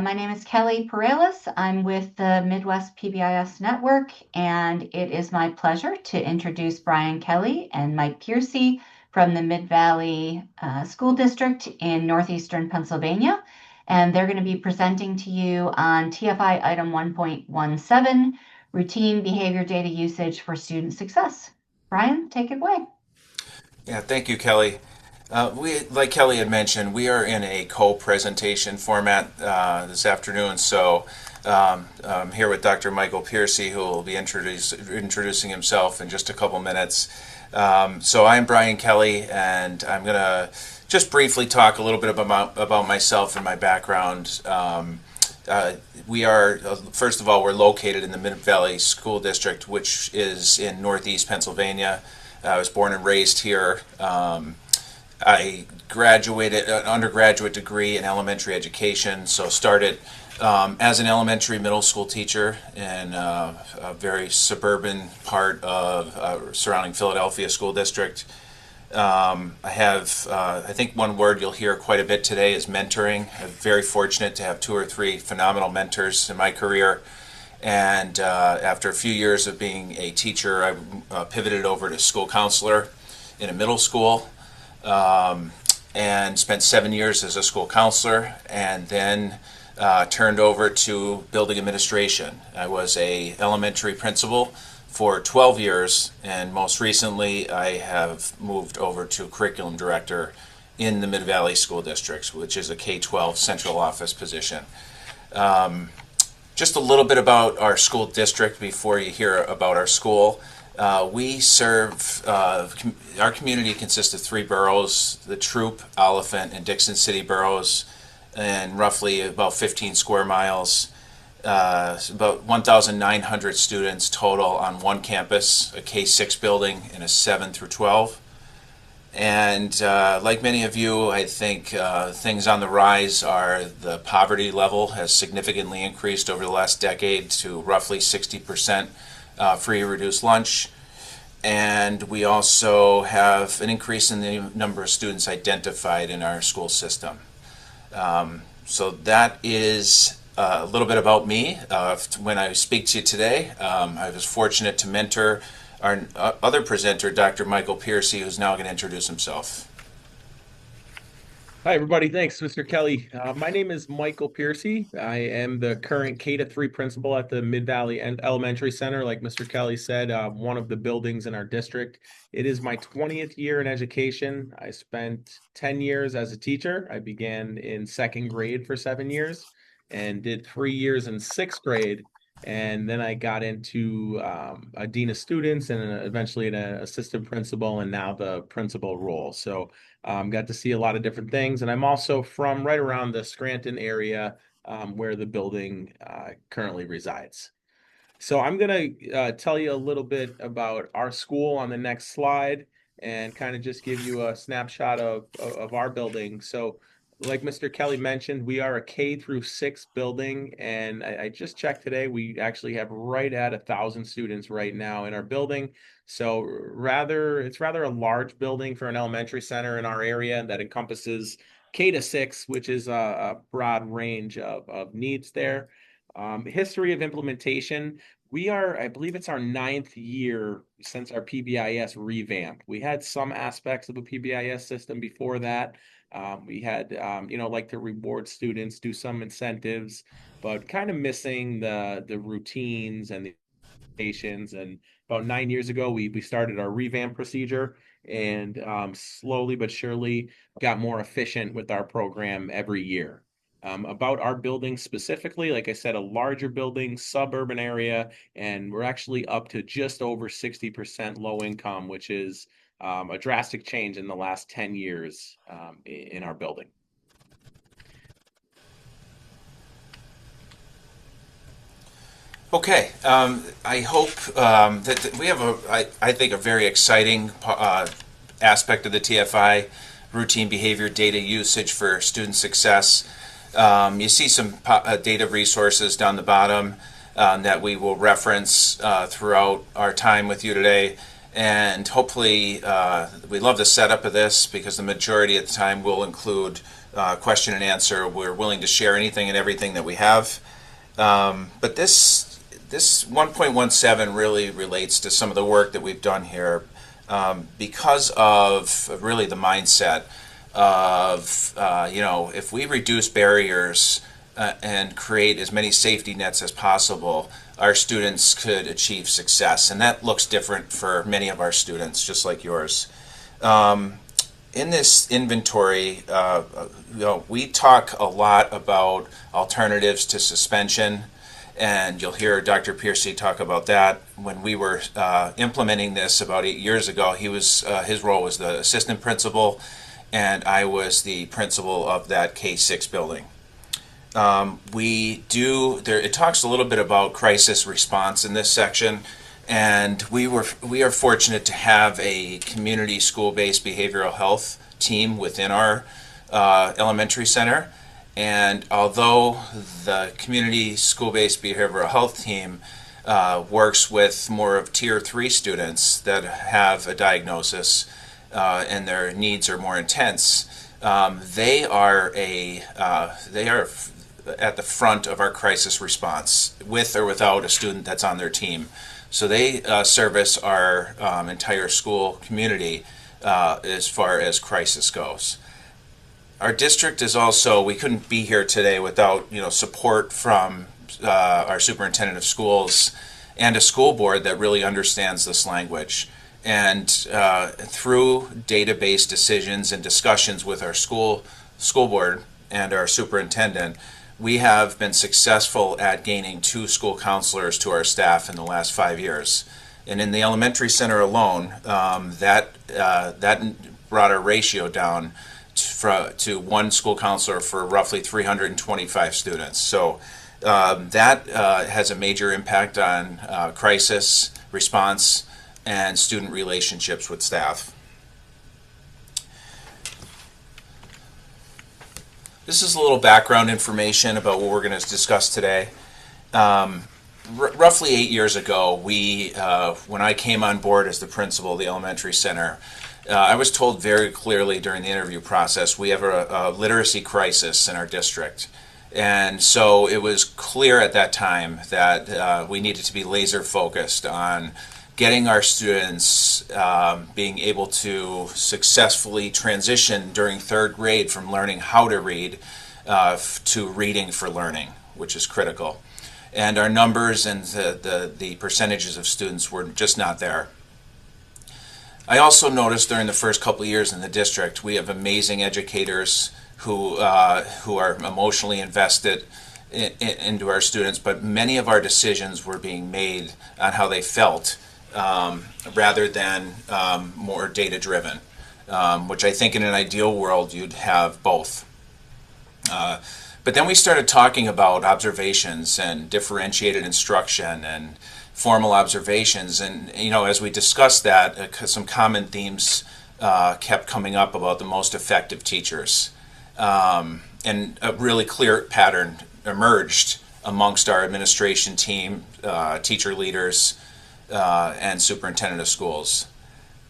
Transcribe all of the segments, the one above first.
My name is Kelly Parelis. I'm with the Midwest PBIS Network, and it is my pleasure to introduce Brian Kelly and Mike Piercy from the Mid-Valley School District in northeastern Pennsylvania. And they're going to be presenting to you on TFI item 1.17, routine behavior data usage for student success. Brian, take it away. Yeah, thank you, Kelly. Like Kelly had mentioned, we are in a co-presentation format this afternoon. I'm here with Dr. Michael Piercy, who will be introducing himself in just a couple minutes. I'm Brian Kelly, and I'm going to just briefly talk a little bit about myself and my background. First of all, we're located in the Mid-Valley School District, which is in northeast Pennsylvania. I was born and raised here. I graduated an undergraduate degree in elementary education, so started as an elementary middle school teacher in a very suburban part of surrounding Philadelphia school district. I think one word you'll hear quite a bit today is mentoring. I'm very fortunate to have two or three phenomenal mentors in my career. And after a few years of being a teacher, I pivoted over to school counselor in a middle school and spent 7 years as a school counselor, and then turned over to building administration. I was a elementary principal for 12 years, and most recently I have moved over to curriculum director in the Mid-Valley School District, which is a K-12 central office position. Just a little bit about our school district before you hear about our school. Our community consists of three boroughs, the Troop, Oliphant, and Dixon City boroughs, and roughly about 15 square miles. About 1,900 students total on one campus, a K-6 building, and a 7 through 12. And like many of you, I think things on the rise are the poverty level has significantly increased over the last decade to roughly 60% free or reduced lunch. And we also have an increase in the number of students identified in our school system. So that is a little bit about me. When I speak to you today, I was fortunate to mentor our other presenter, Dr. Michael Piercy, who's now going to introduce himself. Hi, everybody. Thanks, Mr. Kelly. My name is Michael Piercy. I am the current K-3 principal at the Mid-Valley Elementary Center. Like Mr. Kelly said, one of the buildings in our district. It is my 20th year in education. I spent 10 years as a teacher. I began in second grade for 7 years and did 3 years in sixth grade. And then I got into a dean of students and eventually an assistant principal and now the principal role. So got to see a lot of different things. And I'm also from right around the Scranton area where the building currently resides. So I'm going to tell you a little bit about our school on the next slide and kind of just give you a snapshot of our building. So like Mr. Kelly mentioned, we are a K-6 building, and I just checked today. We actually have right at 1,000 students right now in our building. So it's rather a large building for an elementary center in our area that encompasses K-6, which is a broad range of needs there. History of implementation. I believe it's our 9th year since our PBIS revamp. We had some aspects of a PBIS system before that. We had, like to reward students, do some incentives, but kind of missing the routines and the patients. And about 9 years ago, we started our revamp procedure and slowly but surely got more efficient with our program every year. About our building specifically, like I said, a larger building, suburban area, and we're actually up to just over 60% low income, which is a drastic change in the last 10 years in our building. Okay, I hope that we have I think, a very exciting aspect of the TFI, routine behavior data usage for student success. You see some data resources down the bottom that we will reference throughout our time with you today. And hopefully, we love the setup of this because the majority of the time will include question and answer. We're willing to share anything and everything that we have. But this 1.17 really relates to some of the work that we've done here because of really the mindset of, if we reduce barriers and create as many safety nets as possible, our students could achieve success. And that looks different for many of our students, just like yours. In this inventory, we talk a lot about alternatives to suspension, and you'll hear Dr. Piercy talk about that. When we were implementing this about 8 years ago, his role was the assistant principal, and I was the principal of that K-6 building. It talks a little bit about crisis response in this section, and we are fortunate to have a community school-based behavioral health team within our elementary center. And although the community school-based behavioral health team works with more of Tier 3 students that have a diagnosis and their needs are more intense, they are at the front of our crisis response, with or without a student that's on their team. So they service our entire school community as far as crisis goes. Our district is also, we couldn't be here today without support from our superintendent of schools and a school board that really understands this language. And through database decisions and discussions with our school board and our superintendent, we have been successful at gaining 2 school counselors to our staff in the last 5 years. And in the elementary center alone, that brought our ratio down to 1 school counselor for roughly 325 students. So that has a major impact on crisis response and student relationships with staff. This is a little background information about what we're going to discuss today. Roughly 8 years ago, when I came on board as the principal of the elementary center, I was told very clearly during the interview process, we have a literacy crisis in our district. And so it was clear at that time that we needed to be laser focused on getting our students being able to successfully transition during 3rd grade from learning how to read to reading for learning, which is critical. And our numbers and the percentages of students were just not there. I also noticed during the first couple of years in the district, we have amazing educators who are emotionally invested into our students, but many of our decisions were being made on how they felt rather than more data-driven, which I think in an ideal world you'd have both. But then we started talking about observations and differentiated instruction and formal observations, and as we discussed that, some common themes kept coming up about the most effective teachers, and a really clear pattern emerged amongst our administration team, teacher leaders, and superintendent of schools.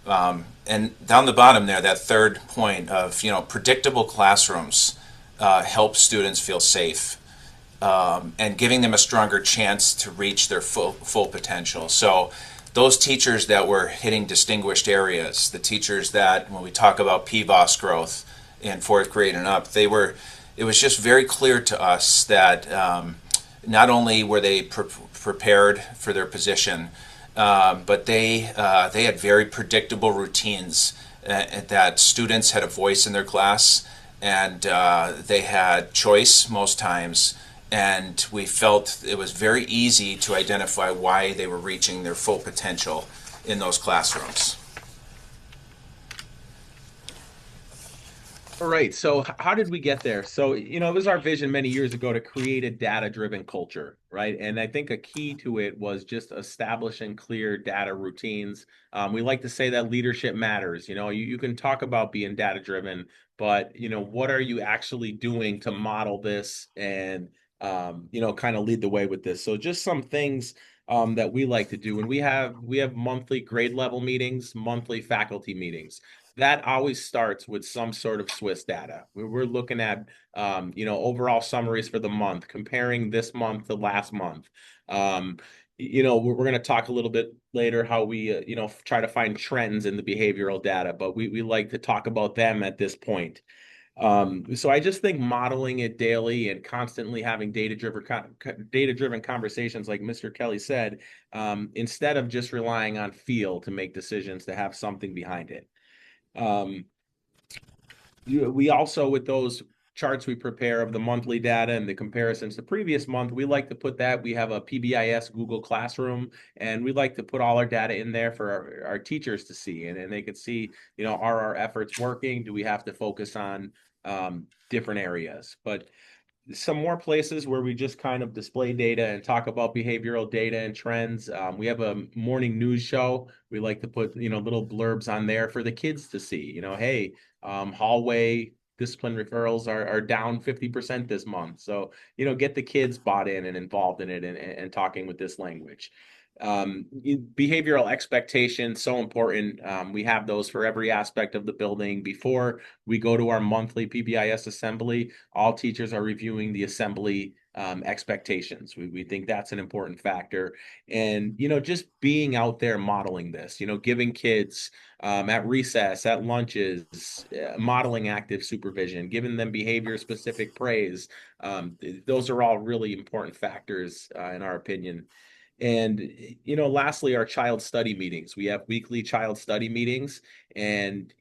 And down the bottom there, that 3rd point of predictable classrooms help students feel safe. And giving them a stronger chance to reach their full potential. So those teachers that were hitting distinguished areas, the teachers that, when we talk about PBOS growth in 4th grade and up, it was just very clear to us that not only were they prepared for their position, but they had very predictable routines, that students had a voice in their class, and they had choice most times. And we felt it was very easy to identify why they were reaching their full potential in those classrooms. All right. So how did we get there? So, it was our vision many years ago to create a data-driven culture, right? And I think a key to it was just establishing clear data routines. We like to say that leadership matters. You can talk about being data-driven, but, what are you actually doing to model this and, kind of lead the way with this? So just some things that we like to do. And we have monthly grade level meetings, monthly faculty meetings. that always starts with some sort of SWIS data. We're looking at, overall summaries for the month, comparing this month to last month. Um, we're going to talk a little bit later how we, try to find trends in the behavioral data, but we like to talk about them at this point. So I just think modeling it daily and constantly having data-driven conversations, like Mr. Kelly said, instead of just relying on feel to make decisions, to have something behind it. Um, we also, with those charts we prepare of the monthly data and the comparisons to previous month, we like to put that, we have a PBIS Google Classroom, and we like to put all our data in there for our teachers to see, and they could see, are our efforts working? Do we have to focus on different areas? But some more places where we just kind of display data and talk about behavioral data and trends. We have a morning news show. We like to put, little blurbs on there for the kids to see, hey, hallway discipline referrals are down 50% this month. So, get the kids bought in and involved in it, and talking with this language. Behavioral expectations, so important. We have those for every aspect of the building. Before we go to our monthly PBIS assembly, all teachers are reviewing the assembly expectations. We think that's an important factor. And, just being out there modeling this, giving kids at recess, at lunches, modeling active supervision, giving them behavior specific praise. Those are all really important factors, in our opinion. And, lastly, our child study meetings. We have weekly child study meetings, and,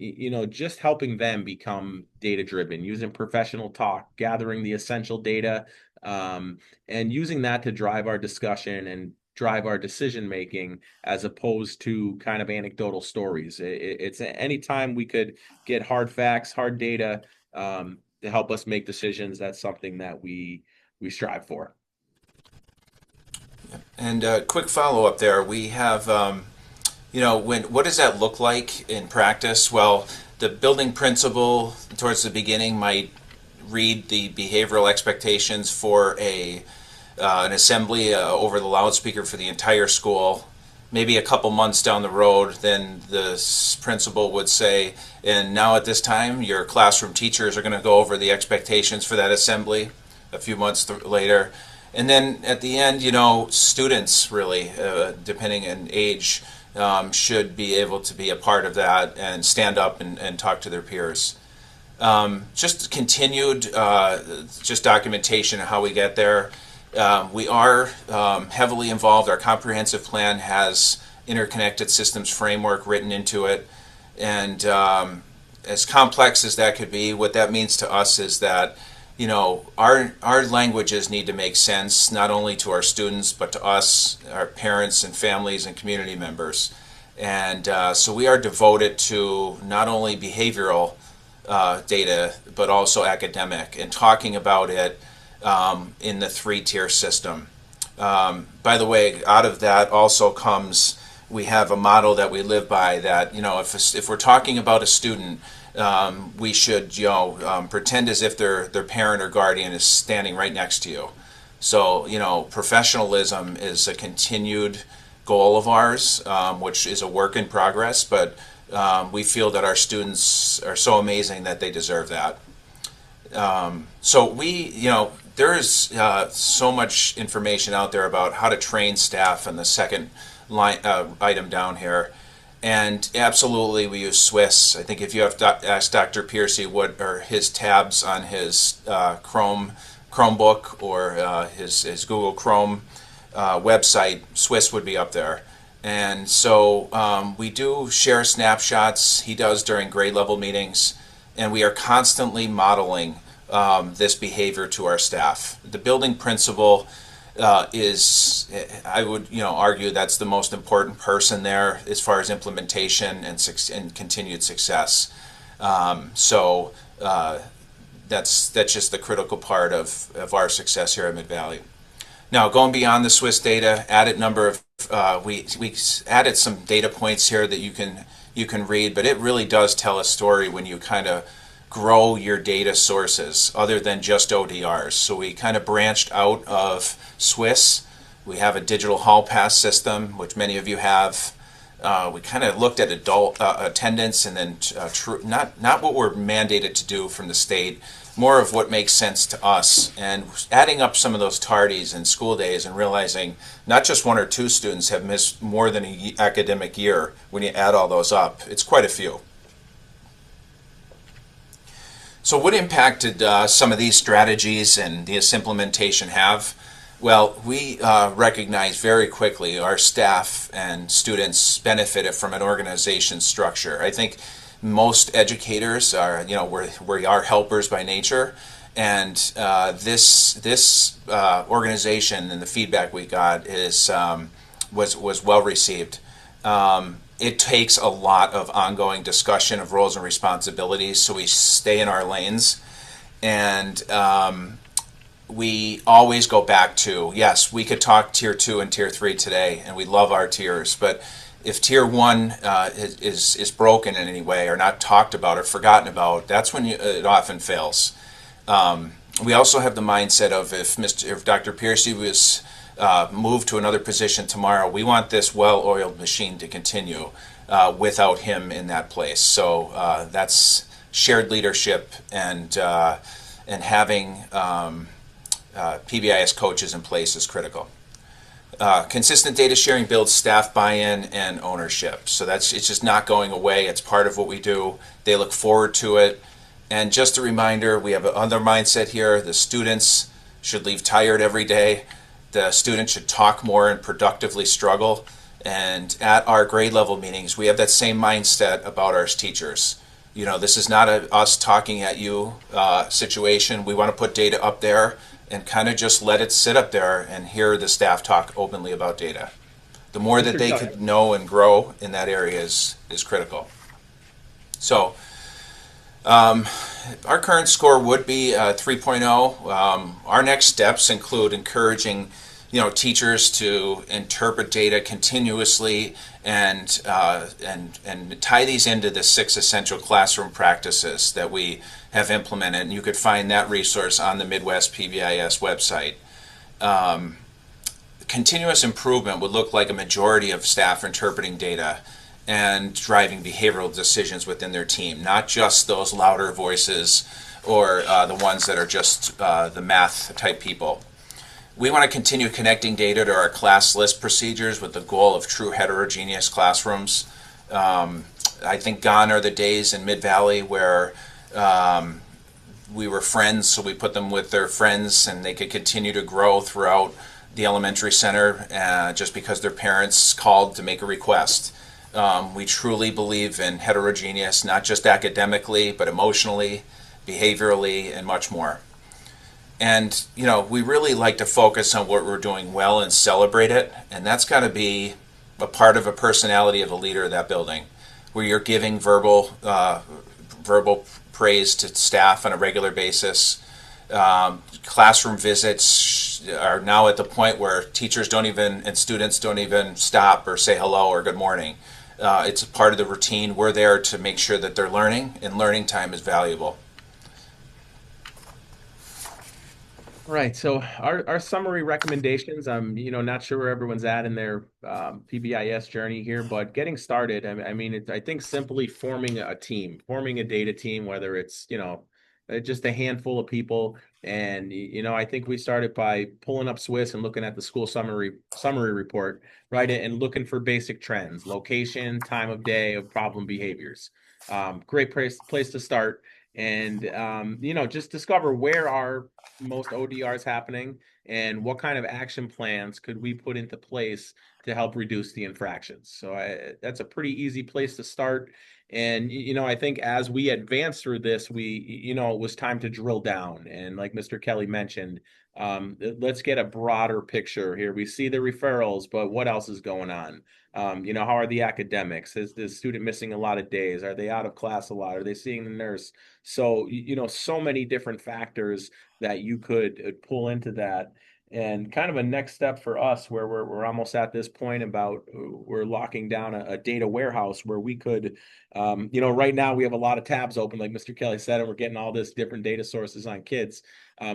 just helping them become data driven, using professional talk, gathering the essential data, and using that to drive our discussion and drive our decision making, as opposed to kind of anecdotal stories. It's anytime we could get hard facts, hard data, to help us make decisions. That's something that we strive for. And quick follow up there, we have, what does that look like in practice? Well, the building principal towards the beginning might read the behavioral expectations for an assembly over the loudspeaker for the entire school. Maybe a couple months down the road, then the principal would say, and now at this time, your classroom teachers are going to go over the expectations for that assembly a few months later. And then at the end, students really, depending on age, should be able to be a part of that and stand up and talk to their peers. Just continued just documentation of how we get there. We are heavily involved. Our comprehensive plan has interconnected systems framework written into it. And as complex as that could be, what that means to us is that our languages need to make sense not only to our students but to us, our parents and families and community members. And so we are devoted to not only behavioral data but also academic, and talking about it in the 3-tier system. By the way, out of that also comes, we have a model that we live by that, if we're talking about a student, we should, pretend as if their parent or guardian is standing right next to you. So, professionalism is a continued goal of ours, which is a work in progress, but we feel that our students are so amazing that they deserve that. So there is so much information out there about how to train staff in the second line item down here. And absolutely, we use SWIS. I think if you have asked Dr. Piercy what are his tabs on his Chromebook or his Google Chrome website, SWIS would be up there. And so we do share snapshots. He does during grade level meetings, and we are constantly modeling this behavior to our staff. The building principal is, I would argue, that's the most important person there as far as implementation and continued success. So that's just the critical part of our success here at Mid-Valley. Now, going beyond the SWIS data, added number of we added some data points here that you can read, but it really does tell a story when you kind of grow your data sources other than just ODRs. So we kind of branched out of SWIS. We have a digital hall pass system, which many of you have. We kind of looked at adult attendance, and then not what we're mandated to do from the state, more of what makes sense to us, and adding up some of those tardies and school days and realizing not just one or two students have missed more than a academic year. When you add all those up, it's quite a few. So what impact did some of these strategies and this implementation have? Well, we recognized very quickly our staff and students benefited from an organization structure. I think most educators are, we are helpers by nature, and this organization and the feedback we got was well received. It takes a lot of ongoing discussion of roles and responsibilities, so we stay in our lanes, and we always go back to, yes, we could talk tier 2 and tier 3 today, and we love our tiers, but if tier 1 is broken in any way or not talked about or forgotten about, that's when it often fails. We also have the mindset of if Dr. Piercy was moved to another position tomorrow, we want this well-oiled machine to continue without him in that place. So that's shared leadership, and having PBIS coaches in place is critical. Consistent data sharing builds staff buy-in and ownership. So it's just not going away. It's part of what we do. They look forward to it. And just a reminder, we have another mindset here. The students should leave tired every day. The students should talk more and productively struggle. And at our grade level meetings, we have that same mindset about our teachers. This is not a us talking at you situation. We want to put data up there and kind of just let it sit up there and hear the staff talk openly about data. The more that they could know and grow in that area is critical. So our current score would be 3.0. Our next steps include encouraging teachers to interpret data continuously and tie these into the 6 essential classroom practices that we have implemented. And you could find that resource on the Midwest PBIS website. Continuous improvement would look like a majority of staff interpreting data and driving behavioral decisions within their team, not just those louder voices or the ones that are just the math type people. We want to continue connecting data to our class list procedures with the goal of true heterogeneous classrooms. I think gone are the days in Mid-Valley where we were friends, so we put them with their friends and they could continue to grow throughout the elementary center just because their parents called to make a request. We truly believe in heterogeneous, not just academically, but emotionally, behaviorally, and much more. And, we really like to focus on what we're doing well and celebrate it. And that's got to be a part of a personality of a leader of that building, where you're giving verbal praise to staff on a regular basis. Classroom visits are now at the point where teachers and students don't even stop or say hello or good morning. It's a part of the routine. We're there to make sure that they're learning, and learning time is valuable. Right. So our summary recommendations, I'm not sure where everyone's at in their PBIS journey here, but getting started, I think simply forming a team, forming a data team, whether it's just a handful of people, and I think we started by pulling up SWIS and looking at the school summary report, right, and looking for basic trends, location, time of day of problem behaviors. Great place to start. And just discover where are most ODRs happening and what kind of action plans could we put into place to help reduce the infractions. So that's a pretty easy place to start. And I think as we advance through this, it was time to drill down. And like Mr. Kelly mentioned, let's get a broader picture here. We see the referrals, but what else is going on? How are the academics? Is the student missing a lot of days? Are they out of class a lot? Are they seeing the nurse? So, so many different factors that you could pull into that. And kind of a next step for us where we're almost at this point about we're locking down a data warehouse where we could, right now we have a lot of tabs open, like Mr. Kelly said, and we're getting all this different data sources on kids.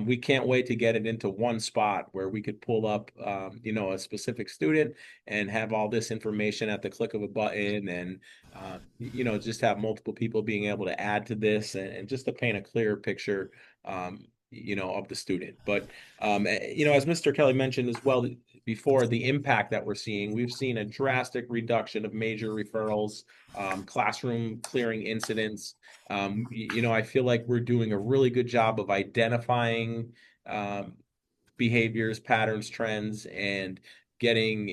We can't wait to get it into one spot where we could pull up, a specific student and have all this information at the click of a button, and just have multiple people being able to add to this, and just to paint a clearer picture, of the student. But as Mr. Kelly mentioned as well before, the impact that we're seeing, we've seen a drastic reduction of major referrals, classroom clearing incidents. I feel like we're doing a really good job of identifying behaviors, patterns, trends, and getting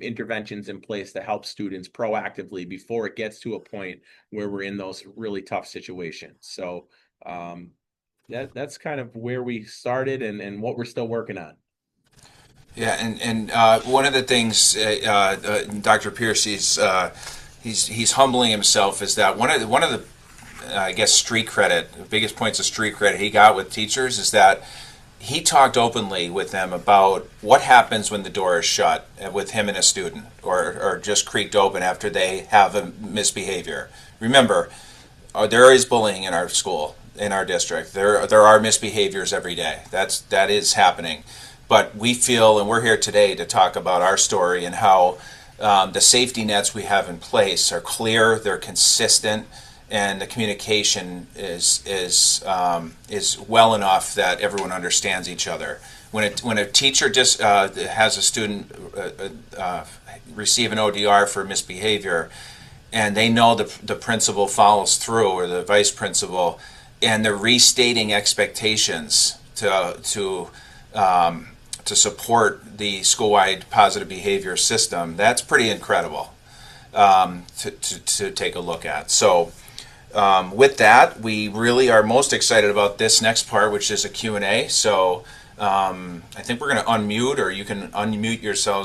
interventions in place to help students proactively before it gets to a point where we're in those really tough situations. So that's kind of where we started, and what we're still working on. Yeah, and one of the things Dr. Pierce he's humbling himself is that one of the I guess street credit, the biggest points of street credit he got with teachers is that he talked openly with them about what happens when the door is shut with him and a student, or just creaked open after they have a misbehavior. Remember, there is bullying in our school, in our district. There are misbehaviors every day. That is happening. But we feel, and we're here today to talk about our story and how the safety nets we have in place are clear, they're consistent, and the communication is well enough that everyone understands each other. When a teacher just has a student receive an ODR for misbehavior, and they know the principal follows through, or the vice principal, and they're restating expectations to support the school-wide positive behavior system, that's pretty incredible to take a look at. So with that, we really are most excited about this next part, which is a Q&A. So I think we're going to unmute, or you can unmute yourselves.